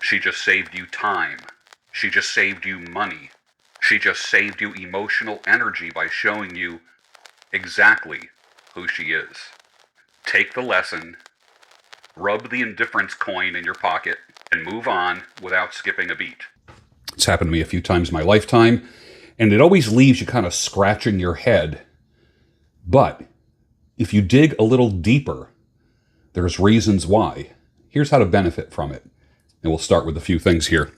She just saved you time. She just saved you money. She just saved you emotional energy by showing you exactly who she is. Take the lesson, rub the indifference coin in your pocket, and move on without skipping a beat. It's happened to me a few times in my lifetime, and it always leaves you kind of scratching your head. But if you dig a little deeper, there's reasons why. Here's how to benefit from it. And we'll start with a few things here.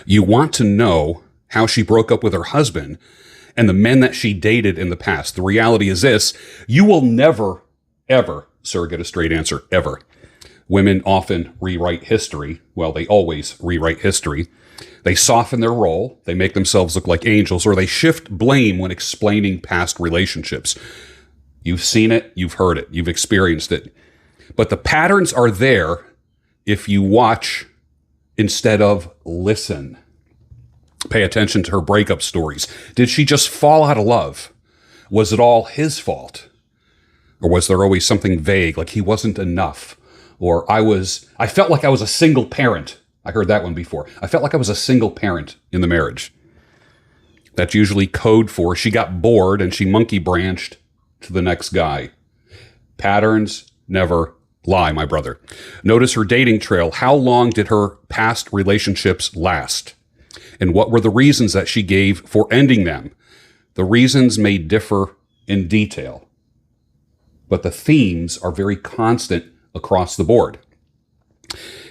You want to know how she broke up with her husband and the men that she dated in the past. The reality is this: you will never, ever, sir, get a straight answer, ever. Women often rewrite history. Well, they always rewrite history. They soften their role, they make themselves look like angels, or they shift blame when explaining past relationships. You've seen it, you've heard it, you've experienced it. But the patterns are there if you watch instead of listen. Pay attention to her breakup stories. Did she just fall out of love? Was it all his fault? Or was there always something vague, like he wasn't enough? Or I felt like I was a single parent. I heard that one before. I felt like I was a single parent in the marriage. That's usually code for she got bored and she monkey branched to the next guy. Patterns never lie, my brother. Notice her dating trail. How long did her past relationships last? And what were the reasons that she gave for ending them? The reasons may differ in detail, but the themes are very constant across the board.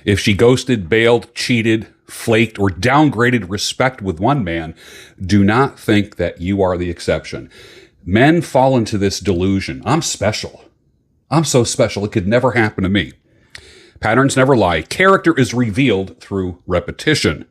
If she ghosted, bailed, cheated, flaked, or downgraded respect with one man, do not think that you are the exception. Men fall into this delusion. I'm special. I'm so special. It could never happen to me. Patterns never lie. Character is revealed through repetition.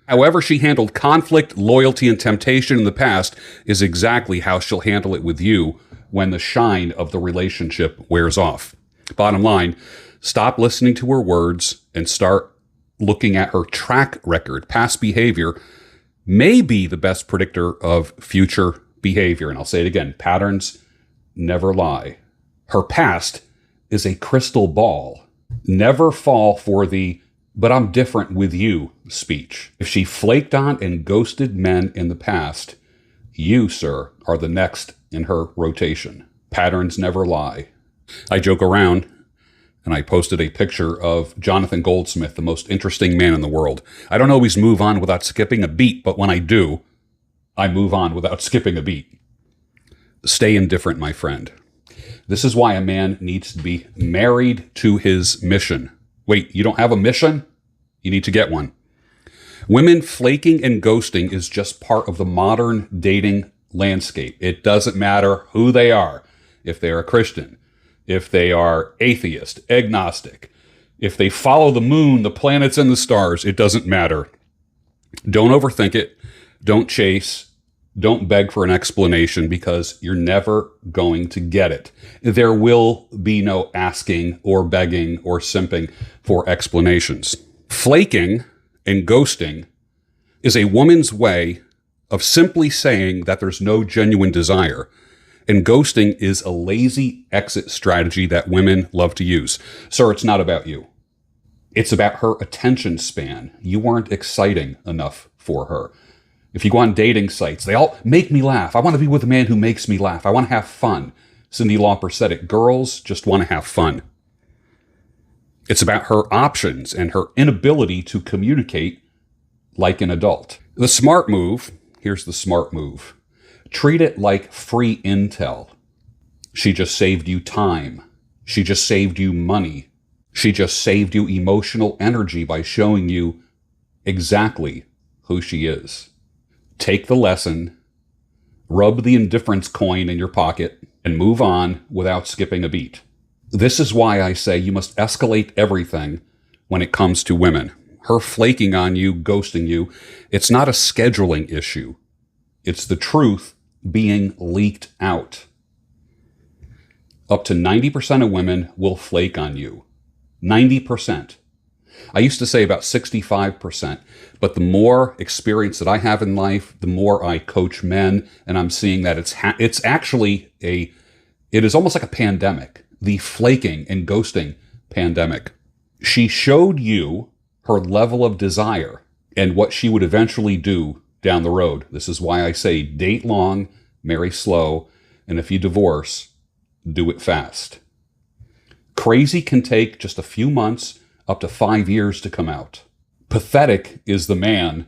However she handled conflict, loyalty, and temptation in the past is exactly how she'll handle it with you when the shine of the relationship wears off. Bottom line, stop listening to her words and start looking at her track record. Past behavior may be the best predictor of future behavior. And I'll say it again, patterns never lie. Her past is a crystal ball. Never fall for the "but I'm different with you" speech. If she flaked on and ghosted men in the past, you, sir, are the next in her rotation. Patterns never lie. I joke around, and I posted a picture of Jonathan Goldsmith, the most interesting man in the world. I don't always move on without skipping a beat, but when I do, I move on without skipping a beat. Stay indifferent, my friend. This is why a man needs to be married to his mission. Wait, you don't have a mission? You need to get one. Women flaking and ghosting is just part of the modern dating landscape. It doesn't matter who they are. If they're a Christian, if they are atheist, agnostic, if they follow the moon, the planets, and the stars, it doesn't matter. Don't overthink it. Don't chase. Don't beg for an explanation, because you're never going to get it. There will be no asking or begging or simping for explanations. Flaking and ghosting is a woman's way of simply saying that there's no genuine desire. And ghosting is a lazy exit strategy that women love to use. Sir, it's not about you. It's about her attention span. You weren't exciting enough for her. If you go on dating sites, they all make me laugh. I want to be with a man who makes me laugh. I want to have fun. Cyndi Lauper said it. Girls just want to have fun. It's about her options and her inability to communicate like an adult. The smart move, here's the smart move. Treat it like free intel. She just saved you time. She just saved you money. She just saved you emotional energy by showing you exactly who she is. Take the lesson, rub the indifference coin in your pocket, and move on without skipping a beat. This is why I say you must escalate everything when it comes to women. Her flaking on you, ghosting you, it's not a scheduling issue. It's the truth being leaked out. Up to 90% of women will flake on you. 90%. I used to say about 65%, but the more experience that I have in life, the more I coach men, and I'm seeing that it's actually it is almost like a pandemic, the flaking and ghosting pandemic. She showed you her level of desire and what she would eventually do down the road. This is why I say date long, marry slow, and if you divorce, do it fast. Crazy can take just a few months up to 5 years to come out. Pathetic is the man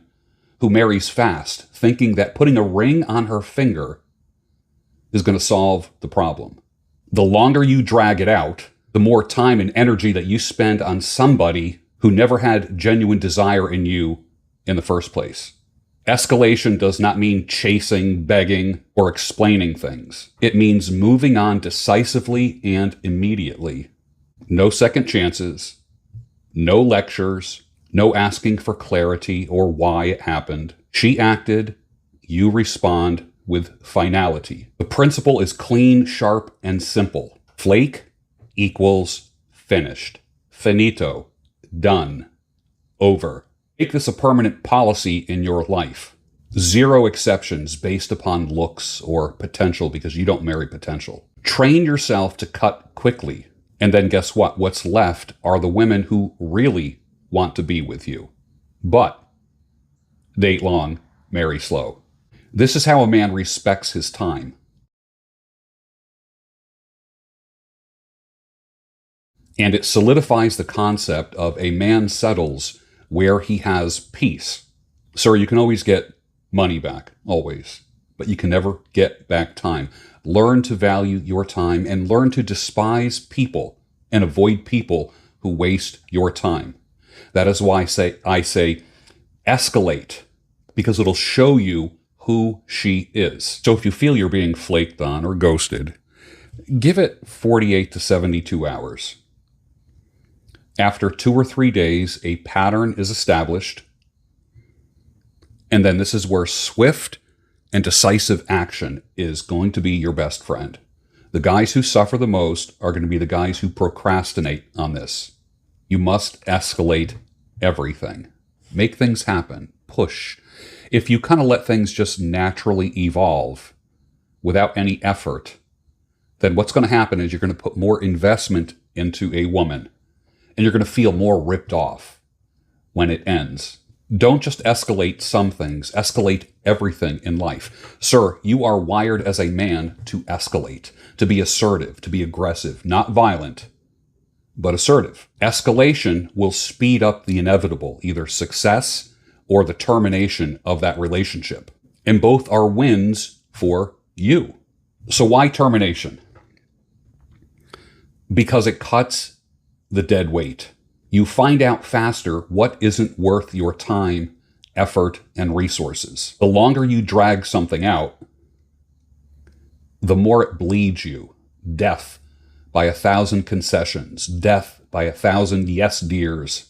who marries fast, thinking that putting a ring on her finger is going to solve the problem. The longer you drag it out, the more time and energy that you spend on somebody who never had genuine desire in you in the first place. Escalation does not mean chasing, begging, or explaining things. It means moving on decisively and immediately. No second chances, no lectures, no asking for clarity or why it happened. She acted, you respond with finality. The principle is clean, sharp, and simple. Flake equals finished. Finito. Done. Over. Make this a permanent policy in your life. 0 exceptions based upon looks or potential, because you don't marry potential. Train yourself to cut quickly. And then guess what? What's left are the women who really want to be with you. But date long, marry slow. This is how a man respects his time. And it solidifies the concept of a man settles where he has peace. Sir, you can always get money back, always, but you can never get back time. Learn to value your time and learn to despise people and avoid people who waste your time. That is why I say escalate, because it'll show you who she is. So if you feel you're being flaked on or ghosted, give it 48 to 72 hours. After 2 or 3 days, a pattern is established. And then this is where swift and decisive action is going to be your best friend. The guys who suffer the most are going to be the guys who procrastinate on this. You must escalate everything. Make things happen. Push. If you kind of let things just naturally evolve without any effort, then what's going to happen is you're going to put more investment into a woman. And you're going to feel more ripped off when it ends. Don't just escalate some things. Escalate everything in life. Sir, you are wired as a man to escalate, to be assertive, to be aggressive, not violent, but assertive. Escalation will speed up the inevitable, either success or the termination of that relationship. And both are wins for you. So why termination? Because it cuts the dead weight. You find out faster what isn't worth your time, effort, and resources. The longer you drag something out, the more it bleeds you. Death by 1,000 concessions. Death by 1,000 yes dears.